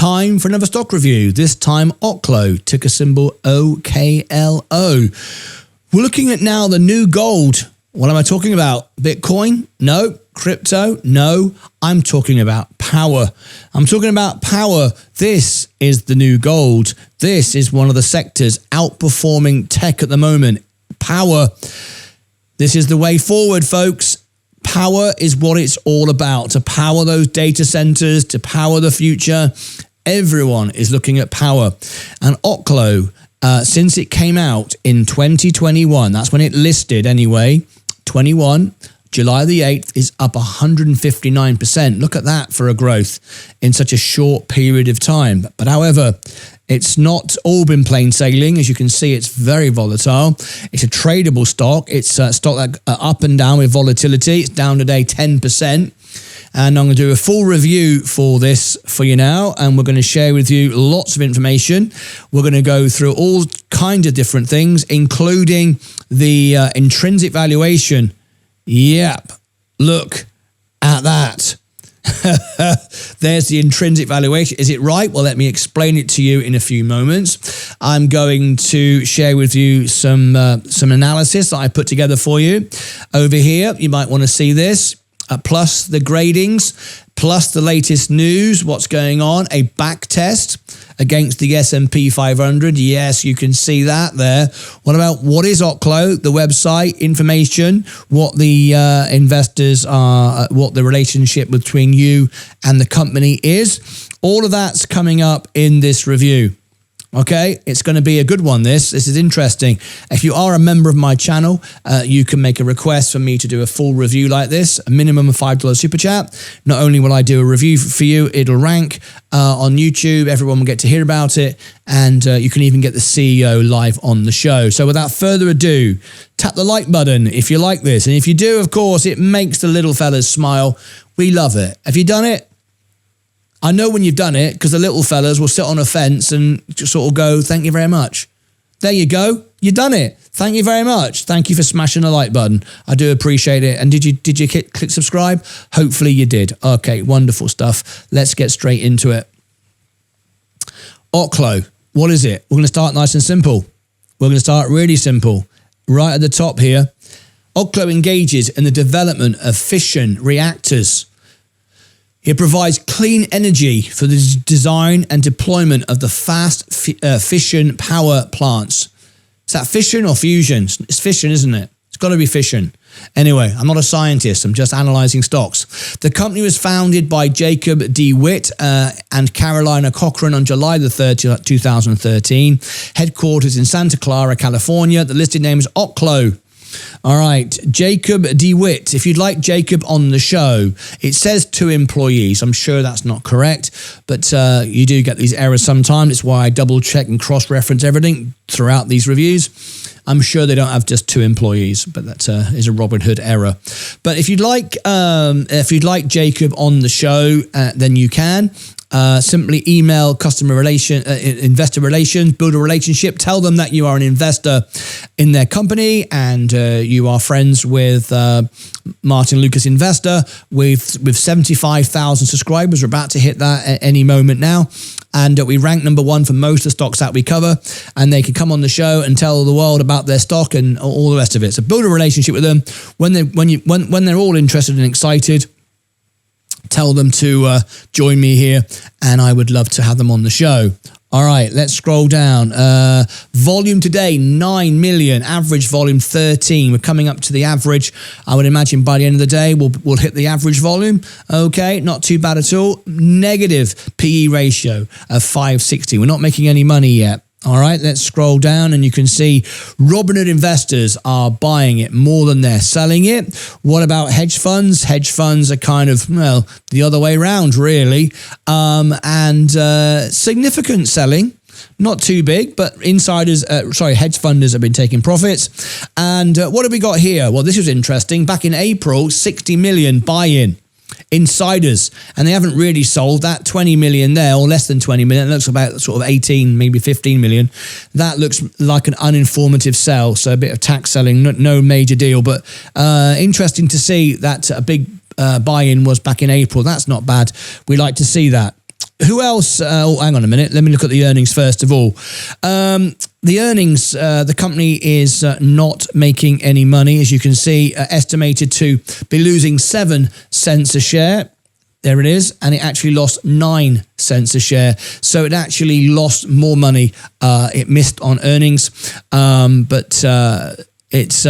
Time for another stock review, this time Oklo, ticker symbol OKLO. We're looking at now the new gold. What am I talking about? Bitcoin? No. Crypto? No. I'm talking about power. I'm talking about power. This is the new gold. This is one of the sectors outperforming tech at the moment. Power. This is the way forward, folks. Power is what it's all about. To power those data centers, to power the future. Everyone is looking at power. And Oklo, since it came out in 2021, that's when it listed anyway, 21, July the 8th, is up 159%. Look at that for a growth in such a short period of time. But however, it's not all been plain sailing. As you can see, it's very volatile. It's a tradable stock. It's a stock that up and down with volatility. It's down today 10%. And I'm going to do a full review for this for you now. And we're going to share with you lots of information. We're going to go through all kinds of different things, including the intrinsic valuation. Yep, look at that. There's the intrinsic valuation. Is it right? Well, let me explain it to you in a few moments. I'm going to share with you some analysis that I put together for you. Over here, you might want to see this. Plus the gradings, plus the latest news, what's going on, a back test against the S&P 500. Yes, you can see that there. What about what is Oklo, the website, information, what the investors are, what the relationship between you and the company is. All of that's coming up in this review. Okay, it's going to be a good one, this is interesting. If you are a member of my channel, you can make a request for me to do a full review like this, a minimum of $5 super chat. Not only will I do a review for you, it'll rank on YouTube, everyone will get to hear about it, and you can even get the CEO live on the show. So without further ado, tap the like button if you like this, and if you do, of course, it makes the little fellas smile. We love it. Have you done it? I know when you've done it, because the little fellas will sit on a fence and just sort of go, thank you very much. There you go. You've done it. Thank you very much. Thank you for smashing the like button. I do appreciate it. And did you click subscribe? Hopefully you did. Okay, wonderful stuff. Let's get straight into it. Oklo, what is it? We're going to start nice and simple. We're going to start really simple. Right at the top here, Oklo engages in the development of fission reactors. It provides clean energy for the design and deployment of the fast fission power plants. Is that fission or fusion? It's fission, isn't it? It's got to be fission. Anyway, I'm not a scientist. I'm just analyzing stocks. The company was founded by Jacob DeWitte and Carolina Cochran on July the 3rd, 2013. Headquarters in Santa Clara, California. The listed name is Oklo. All right, Jacob DeWitte. If you'd like Jacob on the show, it says 2 employees. I'm sure that's not correct, but you do get these errors sometimes. It's why I double check and cross-reference everything throughout these reviews. I'm sure they don't have just 2 employees, but that is a Robinhood error. But if you'd like Jacob on the show, then you can. Simply email investor relations, build a relationship, tell them that you are an investor in their company and you are friends with Martyn Lucas Investor with 75,000 subscribers. We're about to hit that at any moment now. And we rank #1 for most of the stocks that we cover, and they can come on the show and tell the world about their stock and all the rest of it. So build a relationship with them. When they're all interested and excited, tell them to join me here, and I would love to have them on the show. All right, let's scroll down. Volume today, 9 million. Average volume, 13. We're coming up to the average. I would imagine by the end of the day, we'll hit the average volume. Okay, not too bad at all. Negative PE ratio of 560. We're not making any money yet. All right, let's scroll down and you can see Robinhood investors are buying it more than they're selling it. What about hedge funds? Hedge funds are kind of, well, the other way around, really. Significant selling. Not too big, but hedge funders have been taking profits. And what have we got here? Well, this was interesting. Back in April, 60 million buy-in. Insiders, and they haven't really sold that. 20 million there, or less than 20 million. It looks about sort of 18, maybe 15 million. That looks like an uninformative sell, so a bit of tax selling, no major deal, but interesting to see that a big buy-in was back in April. That's not bad. We like to see that. Who else? Hang on a minute. Let me look at the earnings first of all. The earnings, the company is not making any money, as you can see, estimated to be losing 7 cents a share. There it is. And it actually lost 9 cents a share. So it actually lost more money. It missed on earnings, but it's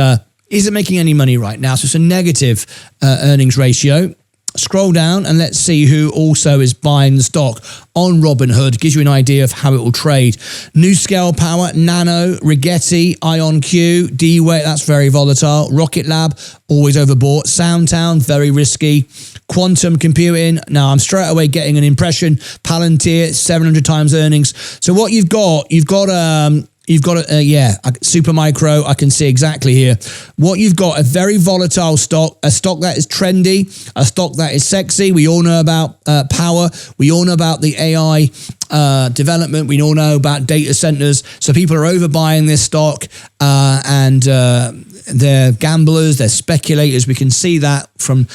isn't making any money right now. So it's a negative earnings ratio. Scroll down and let's see who also is buying the stock on Robinhood. Gives you an idea of how it will trade. NuScale Power, Nano, Rigetti, IonQ, DeWitte, that's very volatile. Rocket Lab, always overbought. SoundTown, very risky. Quantum Computing, now I'm straight away getting an impression. Palantir, 700 times earnings. So what you've got Supermicro, I can see exactly here. What you've got, a very volatile stock, a stock that is trendy, a stock that is sexy. We all know about power. We all know about the AI development. We all know about data centers. So people are overbuying this stock and they're gamblers, they're speculators. We can see that from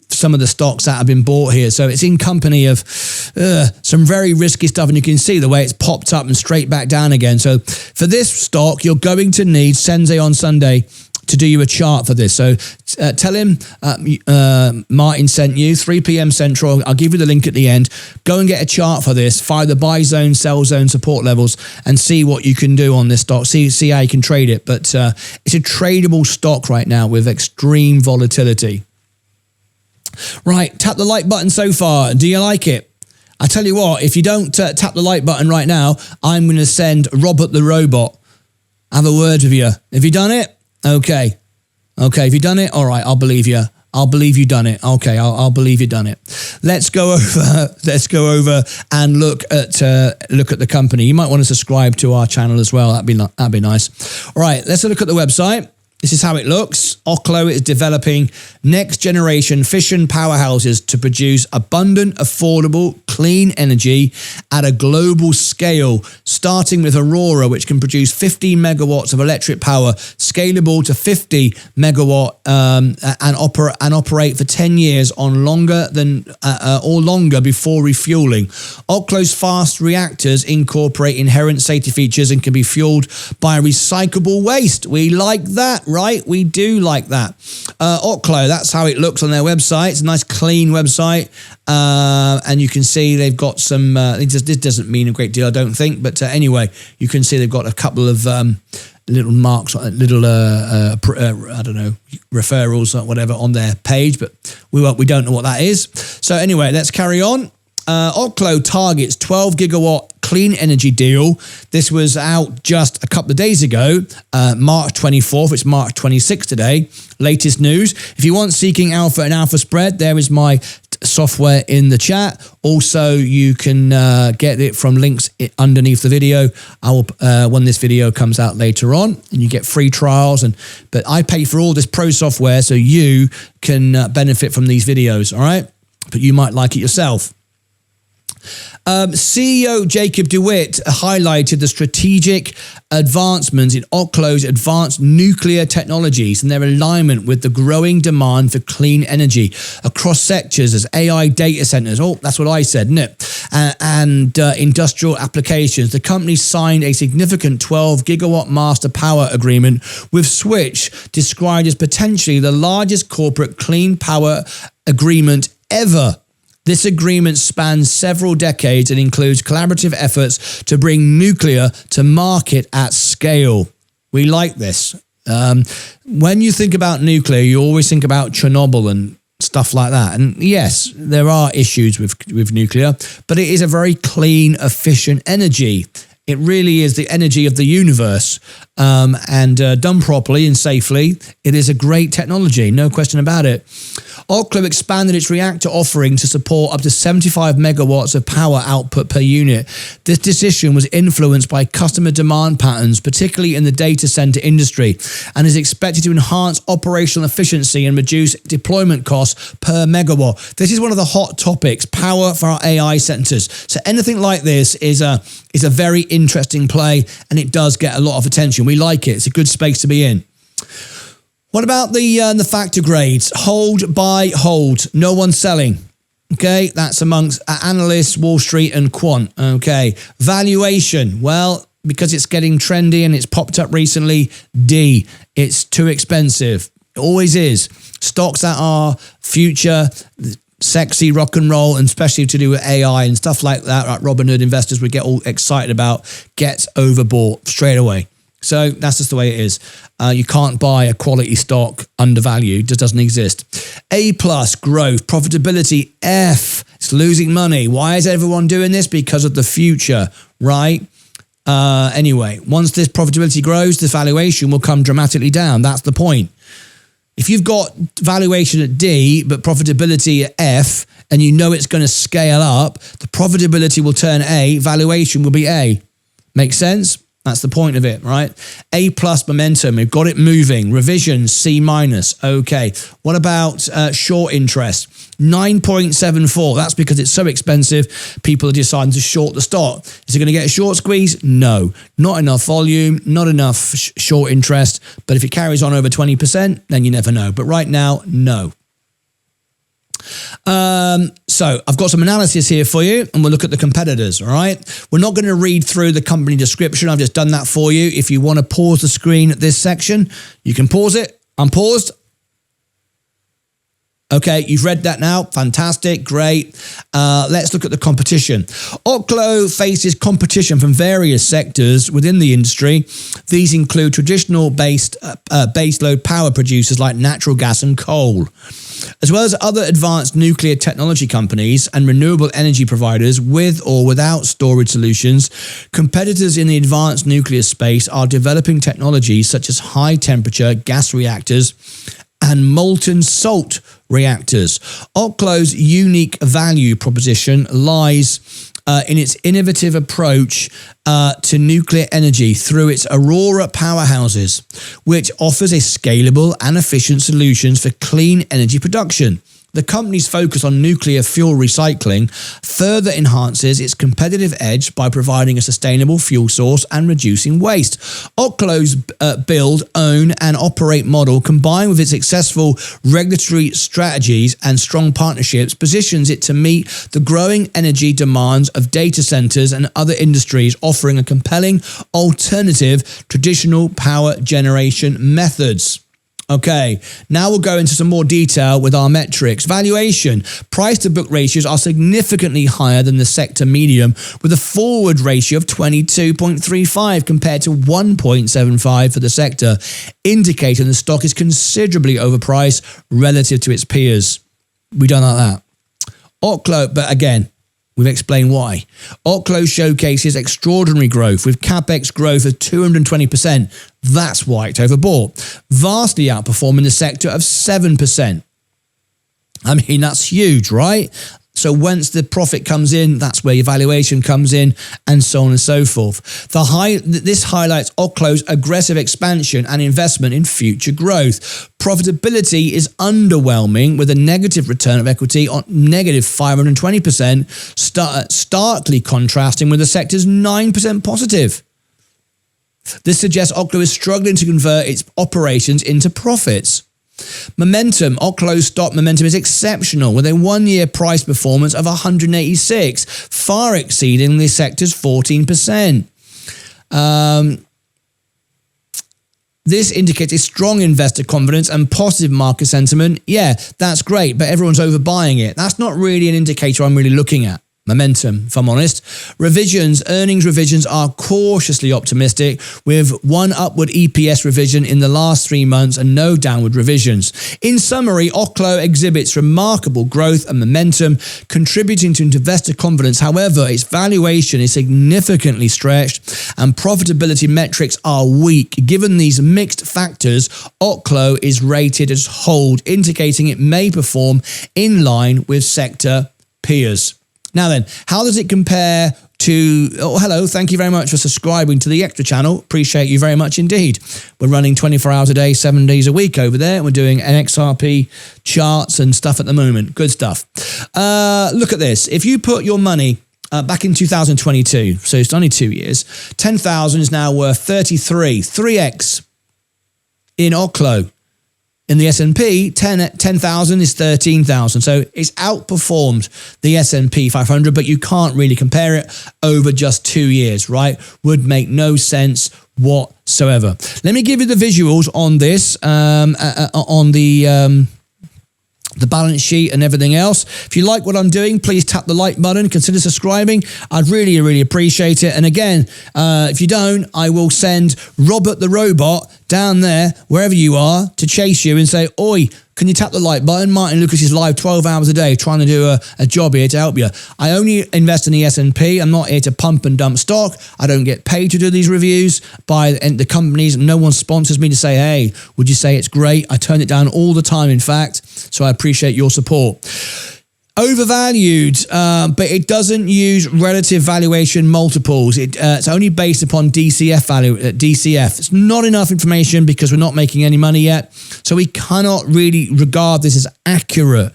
some of the stocks that have been bought here. So it's in company of some very risky stuff, and you can see the way it's popped up and straight back down again. So for this stock, you're going to need Sensei on Sunday to do you a chart for this. So tell him Martin sent you, 3 p.m. Central. I'll give you the link at the end. Go and get a chart for this. Find the buy zone, sell zone support levels and see what you can do on this stock. See how you can trade it. But it's a tradable stock right now with extreme volatility. Right, tap the like button so far. Do you like it? I tell you what, if you don't tap the like button right now, I'm going to send Robert the Robot. Have a word with you. Have you done it? Okay. Have you done it? All right, I'll believe you. I'll believe you done it. Okay, I'll believe you done it. Let's go over and look at the company. You might want to subscribe to our channel as well. That'd be nice. All right, let's look at the website. This is how it looks. Oklo is developing next generation fission powerhouses to produce abundant, affordable, clean energy at a global scale, starting with Aurora, which can produce 15 megawatts of electric power, scalable to 50 megawatt, and operate for 10 years on longer before refueling. Oklo's fast reactors incorporate inherent safety features and can be fueled by recyclable waste. We like that, right? We do like that. Oklo, that's how it looks on their website. It's a nice, clean website. And you can see they've got some, this doesn't mean a great deal, I don't think. But anyway, you can see they've got a couple of little marks, little, I don't know, referrals or whatever on their page. But we don't know what that is. So anyway, let's carry on. Oklo targets 12 gigawatt clean energy deal. This was out just a couple of days ago, March 24th. It's March 26th today. Latest news. If you want Seeking Alpha and Alpha Spread, there is my software in the chat. Also, you can get it from links underneath the video. I will when this video comes out later on, and you get free trials. But I pay for all this pro software so you can benefit from these videos. All right, but you might like it yourself. CEO Jacob DeWitte highlighted the strategic advancements in Oklo's advanced nuclear technologies and their alignment with the growing demand for clean energy across sectors as AI data centers. Oh, that's what I said, isn't it? And industrial applications. The company signed a significant 12 gigawatt master power agreement with Switch, described as potentially the largest corporate clean power agreement ever. This agreement spans several decades and includes collaborative efforts to bring nuclear to market at scale. We like this. When you think about nuclear, you always think about Chernobyl and stuff like that. And yes, there are issues with nuclear, but it is a very clean, efficient energy. It really is the energy of the universe, and done properly and safely, it is a great technology, no question about it. Oklo expanded its reactor offering to support up to 75 megawatts of power output per unit. This decision was influenced by customer demand patterns, particularly in the data center industry, and is expected to enhance operational efficiency and reduce deployment costs per megawatt. This is one of the hot topics, power for our AI centers. So anything like this is a very interesting play, and it does get a lot of attention. We like it. It's a good space to be in. What about the factor grades? Hold, buy, hold. No one's selling. Okay, that's amongst analysts, Wall Street and quant. Okay, valuation. Well, because it's getting trendy and it's popped up recently, D. It's too expensive. It always is. Stocks that are future, sexy rock and roll, and especially to do with AI and stuff like that, like Robinhood investors would get all excited about, gets overbought straight away. So that's just the way it is. You can't buy a quality stock undervalued. It just doesn't exist. A+, growth, profitability. F, it's losing money. Why is everyone doing this? Because of the future, right? Anyway, once this profitability grows, this valuation will come dramatically down. That's the point. If you've got valuation at D, but profitability at F, and you know it's going to scale up, the profitability will turn A, valuation will be A. Make sense? That's the point of it, right? A+ momentum, we've got it moving. Revisions, C-. Okay. What about short interest? 9.74. That's because it's so expensive, people are deciding to short the stock. Is it going to get a short squeeze? No. Not enough volume, not enough short interest. But if it carries on over 20%, then you never know. But right now, no. So I've got some analysis here for you, and we'll look at the competitors, all right? We're not going to read through the company description. I've just done that for you. If you want to pause the screen at this section, you can pause it. I'm paused. Okay, you've read that now. Fantastic, great. Let's look at the competition. Oklo faces competition from various sectors within the industry. These include traditional baseload power producers like natural gas and coal, as well as other advanced nuclear technology companies and renewable energy providers with or without storage solutions. Competitors in the advanced nuclear space are developing technologies such as high-temperature gas reactors and molten salt reactors. Oklo's unique value proposition lies in its innovative approach to nuclear energy through its Aurora powerhouses, which offers a scalable and efficient solutions for clean energy production. The company's focus on nuclear fuel recycling further enhances its competitive edge by providing a sustainable fuel source and reducing waste. Oklo's build, own, and operate model, combined with its successful regulatory strategies and strong partnerships, positions it to meet the growing energy demands of data centers and other industries, offering a compelling alternative to traditional power generation methods. Okay, now we'll go into some more detail with our metrics. Valuation. Price to book ratios are significantly higher than the sector median, with a forward ratio of 22.35 compared to 1.75 for the sector, indicating the stock is considerably overpriced relative to its peers. We don't like that. Oklo, but again, we've explained why. Oklo showcases extraordinary growth with CapEx growth of 220%. That's why it's overbought. Vastly outperforming the sector of 7%. I mean, that's huge, right? So once the profit comes in, that's where your valuation comes in, and so on and so forth. This highlights Oklo's aggressive expansion and investment in future growth. Profitability is underwhelming, with a negative return of equity on negative 520%, starkly contrasting with the sector's 9% positive. This suggests Oklo is struggling to convert its operations into profits. Momentum. Oklo's stock momentum is exceptional, with a one-year price performance of 186, far exceeding the sector's 14%. This indicates a strong investor confidence and positive market sentiment. Yeah, that's great, but everyone's overbuying it. That's not really an indicator I'm really looking at. Momentum, if I'm honest. Earnings revisions are cautiously optimistic, with one upward EPS revision in the last 3 months and no downward revisions. In summary, Oklo exhibits remarkable growth and momentum, contributing to investor confidence. However, its valuation is significantly stretched and profitability metrics are weak. Given these mixed factors, Oklo is rated as hold, indicating it may perform in line with sector peers. Now then, how does it compare to... Oh, hello, thank you very much for subscribing to the Extra channel. Appreciate you very much indeed. We're running 24 hours a day, 7 days a week over there. We're doing NXRP charts and stuff at the moment. Good stuff. Look at this. If you put your money back in 2022, so it's only 2 years, 10,000 is now worth 33, 3x in Oklo. In the S&P, 10,000 is 13,000. So it's outperformed the S&P 500, but you can't really compare it over just 2 years, right? Would make no sense whatsoever. Let me give you the visuals on this, on the balance sheet and everything else. If you like what I'm doing, please tap the like button, consider subscribing. I'd really, really appreciate it. And again, if you don't, I will send Robert the robot down there, wherever you are, to chase you and say, oi, can you tap the like button? Martyn Lucas is live 12 hours a day trying to do a job here to help you. I only invest in the S&P. I'm not here to pump and dump stock. I don't get paid to do these reviews by the companies. No one sponsors me to say, hey, would you say it's great? I turn it down all the time, in fact. So I appreciate your support. Overvalued, but it doesn't use relative valuation multiples. It's only based upon DCF value. DCF. It's not enough information because we're not making any money yet, so we cannot really regard this as accurate,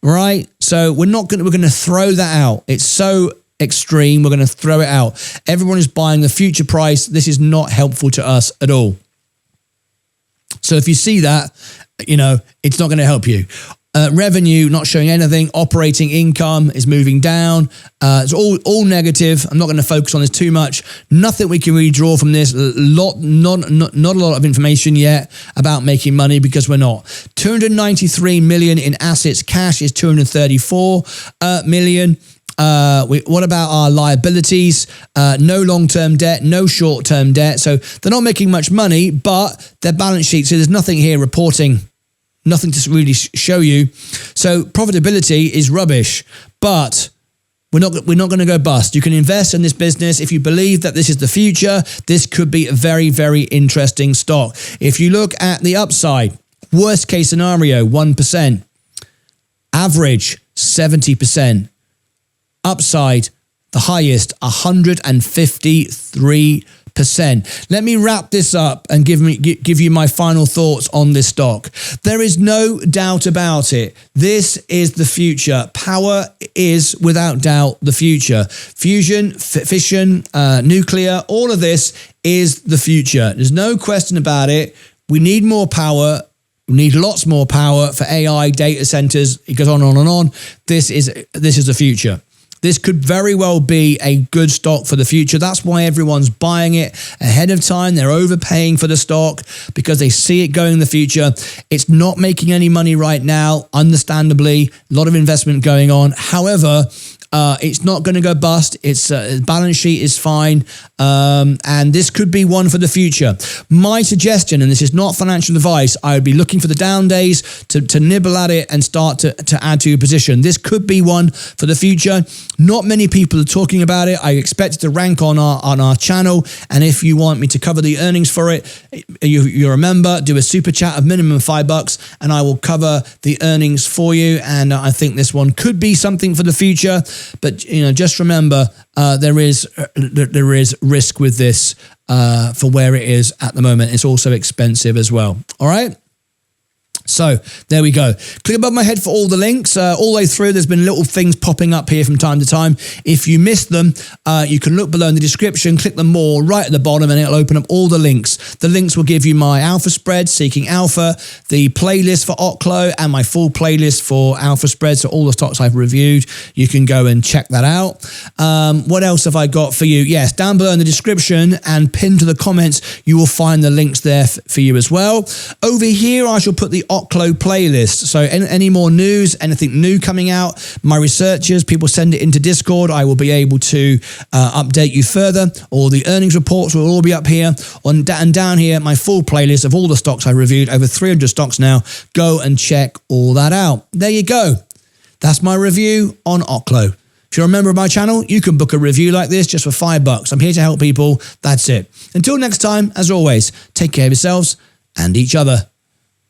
right? So we're going to throw that out. It's so extreme. We're going to throw it out. Everyone is buying the future price. This is not helpful to us at all. So if you see that, it's not going to help you. Revenue not showing anything. Operating income is moving down. It's all negative. I'm not going to focus on this too much. Nothing we can really draw from this. Not a lot of information yet about making money because we're not. 293 million in assets. Cash is 234 million. What about our liabilities? No long-term debt, no short-term debt. So they're not making much money, but their balance sheet. So there's nothing here reporting. Nothing to really show you. So profitability is rubbish, but we're not going to go bust. You can invest in this business. If you believe that this is the future, this could be a very, very interesting stock. If you look at the upside, worst case scenario, 1%. Average, 70%. Upside, the highest, 153%. Let me wrap this up and give you my final thoughts on this stock. There is no doubt about it. This is the future. Power is without doubt the future. Fusion, fission, nuclear, all of this is the future. There's no question about it. We need more power. We need lots more power for AI data centers. It goes on and on and on. This is the future. This could very well be a good stock for the future. That's why everyone's buying it ahead of time. They're overpaying for the stock because they see it going in the future. It's not making any money right now, understandably. A lot of investment going on. However, it's not going to go bust. Its balance sheet is fine. And this could be one for the future. My suggestion, and this is not financial advice, I would be looking for the down days to nibble at it and start to add to your position. This could be one for the future. Not many people are talking about it. I expect it to rank on our channel. And if you want me to cover the earnings for it, you remember, do a super chat of minimum $5 and I will cover the earnings for you. And I think this one could be something for the future. But just remember, there is risk with this for where it is at the moment. It's also expensive as well. All right. So there we go. Click above my head for all the links. All the way through, there's been little things popping up here from time to time. If you missed them, you can look below in the description, click them more right at the bottom, and it'll open up all the links. The links will give you my alpha spread, Seeking Alpha, the playlist for Oklo, and my full playlist for alpha spread. So all the stocks I've reviewed, you can go and check that out. What else have I got for you? Yes, down below in the description and pinned to the comments, you will find the links there for you as well. Over here, I shall put the Oklo playlist. So any more news, anything new coming out, my researchers, people send it into Discord. I will be able to update you further. All the earnings reports will all be up here. And down here, my full playlist of all the stocks I reviewed, over 300 stocks now. Go and check all that out. There you go. That's my review on Oklo. If you're a member of my channel, you can book a review like this just for $5. I'm here to help people. That's it. Until next time, as always, take care of yourselves and each other.